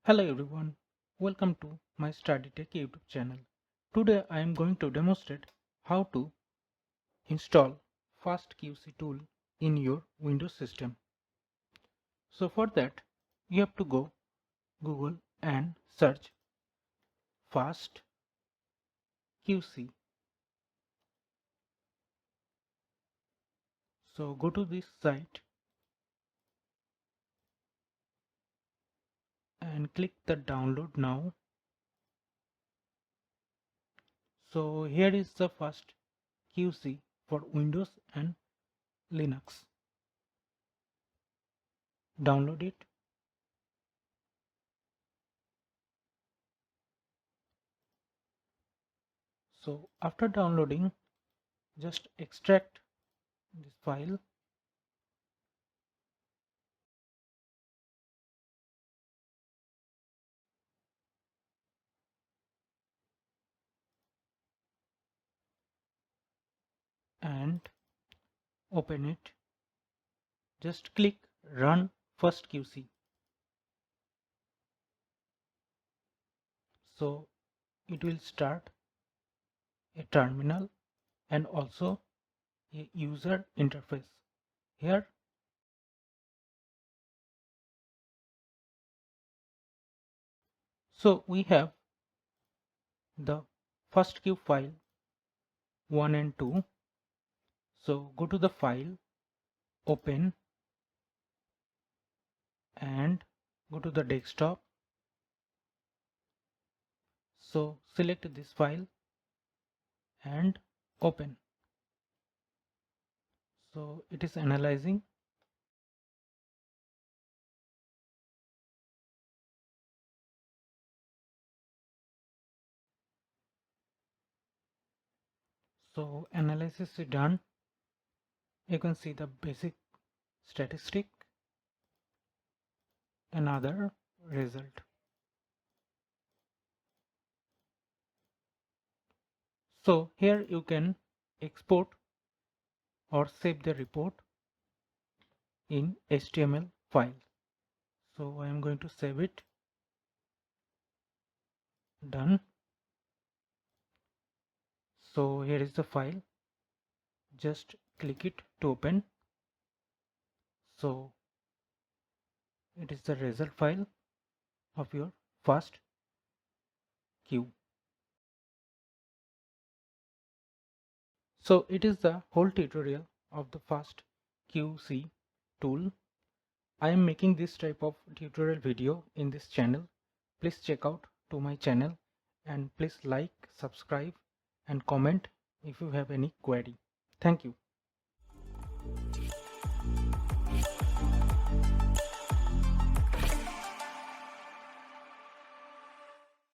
Hello everyone, welcome to my Study Tech YouTube channel. Today I am going to demonstrate how to install fastQC tool in your Windows system. So for that you have to go Google and search fastQC. So go to this site and click the download now. So here is the fastQC for Windows and Linux. Download it. So after downloading, just extract this file and open it. Just click run fastQC. So it will start a terminal and also a user interface. Here so we have the fastq file 1 and 2. So go to the file, open and go to the desktop. So select this file and open. So it is analyzing. So analysis is done. You can see the basic statistic and other result. So here you can export or save the report in HTML file. So I am going to save it. Done. So here is the file. Just click it to open. So it is the result file of your fastq. So it is the whole tutorial of the fastQC tool. I am making this type of tutorial video in this channel. Please check out to my channel and please like, subscribe and comment if you have any query. Thank you.